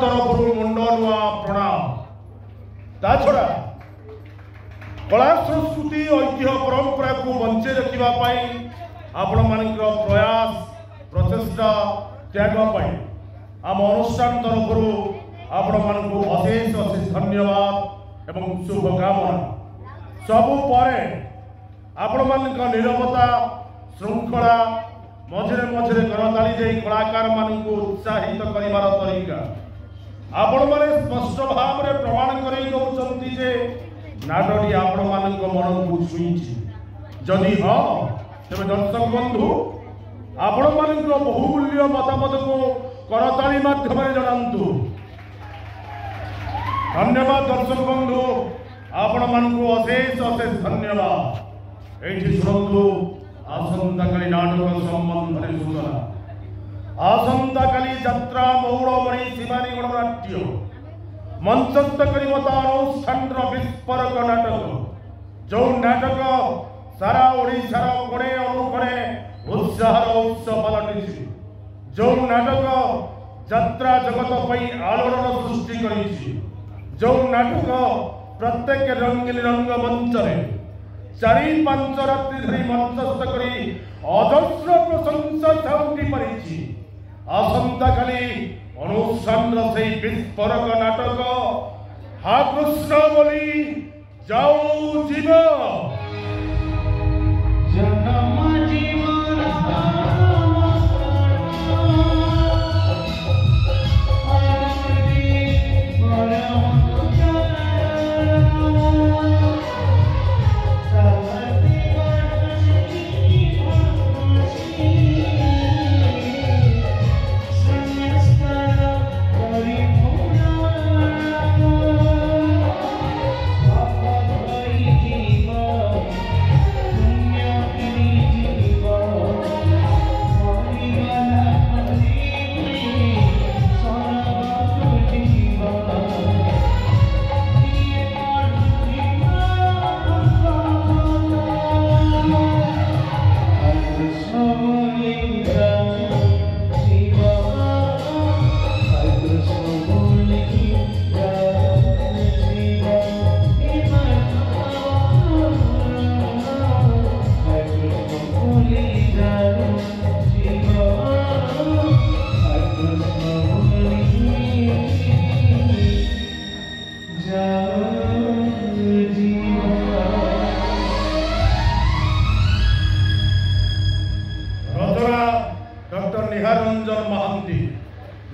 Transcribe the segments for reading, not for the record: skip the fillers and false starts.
तरफ मुंड नुआ प्रणाम। ता छड़ा कला संस्कृति ऐतिह्य परंपरा को बंचे रखिबा पाई आपण मानकर प्रयास प्रचेष्टा त्याग पाई आम अनुष्ठान तरफ आपण मानक अशेष अशेष धन्यवाद एवं शुभकामना। सबु परे आपण मानक निरवता श्रृंखला मझे मझे करताली दे कलाकार मानक उत्साहित करिवार तरीका आपण माने स्पष्ट भाव में प्रमाण करै दउचंती जे नाटकटी आपण मानक मन को छुईछि। जदि हाँ तेरे दर्शक बंधु आपण मानक बहुमूल्य मतामत को करताली माध्यम जनातु। धन्यवाद दर्शक बंधु आपण मानक अशेष अशेष धन्यवाद। एठी शुणु आसंता काली नाटक संबंध में सूचना। आसंता काली यात्रा मौड़मणि शिवानी गणनाट्य मंचस्थ करिवता अनुष्ठान विस्फोरक नाटक जो नाटक सारा ओडिशार कोणे अनुकोणे उत्साहर उत्सव पलटिछि। जो नाटक यात्रा जगत पई आलोड़न सृष्टि करिछि। जो नाटक प्रत्येक रंगीन रंग मंच रे 4-5 रात्रि धरी मंचस्थ करी अजस्र प्रशंसा छाउंटी परिछि। आसंता काली अनुष्ठान से विस्फोरक नाटक हा कृष्ण बोली जाऊ जीव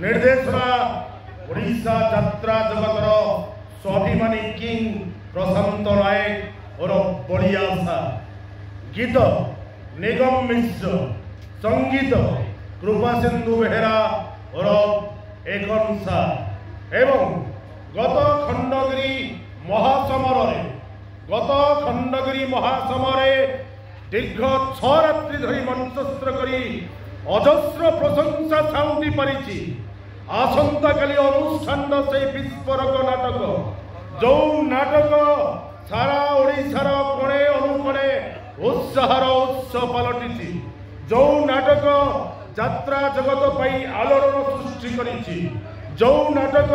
निर्देशना ओडिशा यात्रा जगतर स्वाभिमानी किंग प्रशांत नायक और बड़िया सा गीत निगम मिश्र संगीत कृपा सिंधु बेहेरा और एकन सा एवं गत खंडगिरी महासमरे दीर्घ 6 रात्रि धरी मंचस्थ करी अजस्र प्रशंसा छाउंटी परिछि। आसंता काली अनुष्ठान से विस्फोरक नाटक जो नाटक सारा ओडिशार कोणे अनुकोणे उत्साहर उत्सव पलटिछि। जो नाटक यात्रा जगत पई आलोड़न सृष्टि करिछि। जो नाटक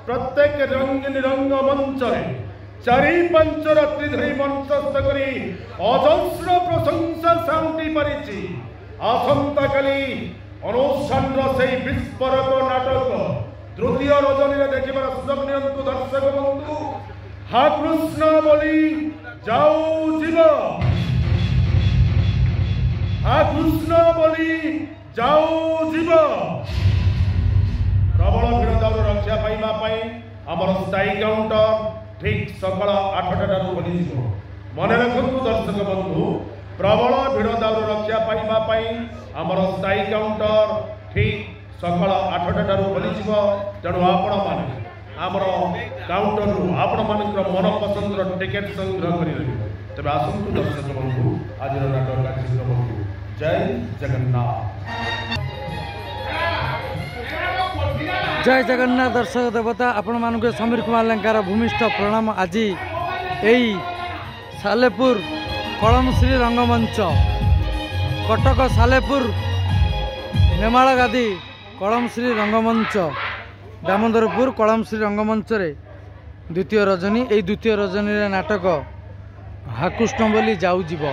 प्रत्येक रंगीन रंग मंच रे 4-5 रात्रि धरी मंचस्थ करी अजस्र प्रशंसा छाउंटी परिछि। आसंता काली अनुष्ठान से विस्फोरक नाटक तृतीय रजनी देखिबार सुजोग नियंतु दर्शक बंधु। हा कृष्ण बोली जाऊ जीव हा कृष्ण बोली जाऊ जीव। प्रबल भीड़ दाउर रक्षा पाइबा पाई आमर स्थायी काउंटर ठीक सकाळ 8टा खोली मन रखु दर्शक बंधु। प्रबल भीड़ दाउर रक्षा पाइबा पाई आमर स्थायी काउंटर ठीक सकाळ 8टा खोली तेणु आपण माने आमर काउंटर आपण मानकर मन पसंद टिकेट संग्रह करेंगे। तेज आसतु दर्शक बंधु आज नाटक कार्यक्रम जय जगन्नाथ। जय जगन्नाथ दर्शक देवता आपण मानक समीर कुमार लेंकार भूमिष्ठ प्रणाम। आज यही सालेपुर कलमश्री रंगमंच कटक सालेपुर नेमाल गादी कलमश्री रंगमंच दामोदरपुर कलमश्री रंगमंच द्वितीय रजनी यही द्वितीय रजनी नाटक हाकृष्ण बोली जाऊ जीव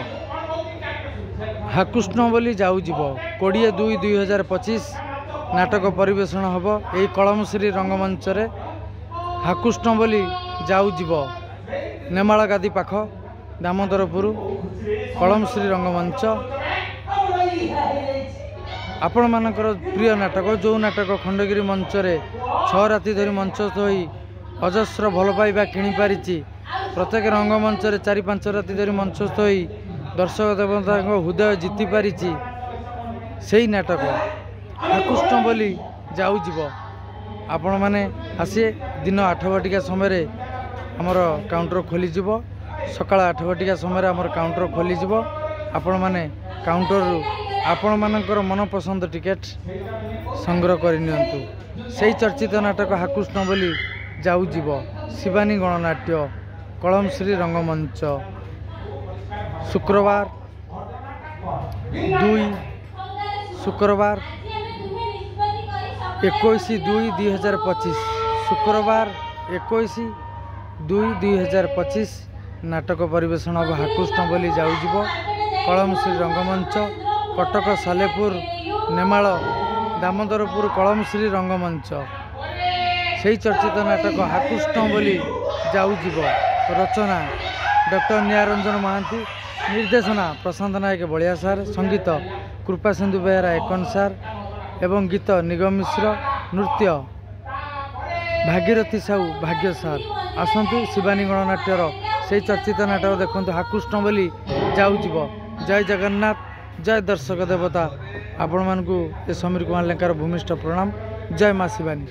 हाकृष्ण बोली जाऊ जीव 20/2/2025 नाटक परिवेषण हम यही कलमश्री रंगमंच हाकृष्ण बोली जाऊ जीव नेमाल गादी पाख दामोदरपुर कलमश्री रंगमंच आपण मानकर प्रिय नाटक जो नाटक खंडगिरी मंच 6 राति धरी मंचस्थ होई अजस्र भल पाइबा किणी पारिछि प्रत्येक रंगमंच 4-5 राति धरी मंचस्थ होई दर्शक देवता हृदय जीति पारिछि सेही नाटक हाकृष्ण बोली जाऊ जीव आपण माने आसिए दिन 8 बटिका समय आमर काउंटर खोली सकाळ 8 बटिका समय आमर काउंटर खोली आपण माने काउंटर आपण मानकर मनपसंद टिकेट संग्रह करनियंतु सेही चर्चित नाटक हाकृष्ण बोली जाऊ जीव शिवानी गणनाट्य कलमश्री रंगमंच शुक्रवार 21/2/2025 शुक्रवार 21/2/2025 नाटक परिवेषण अब हाकृष्ण बोली जाऊ जीव कलमश्री रंगमंच कटक सालेपुर नेमाल दामोदरपुर कलमश्री रंगमंच सेही चर्चित नाटक हाकृष्ण बोली जाऊ जीव रचना डॉक्टर न्यायरंजन महांती निर्देशना प्रशांत नायक बलिया सार संगीत कृपा सिंधु बेहरा एकन सार एवं गीत निगम मिश्र नृत्य भागीरथी साहू भाग्य सार आसतु शिवानी गणनाट्यर से चर्चित नाटक देखु हाकृष्ण बोली जाऊ जीव जय जगन्नाथ जय दर्शक देवता आपण मानकु समीर कुमार लेंकार भूमिष्ठ प्रणाम जय माँ शिवानी।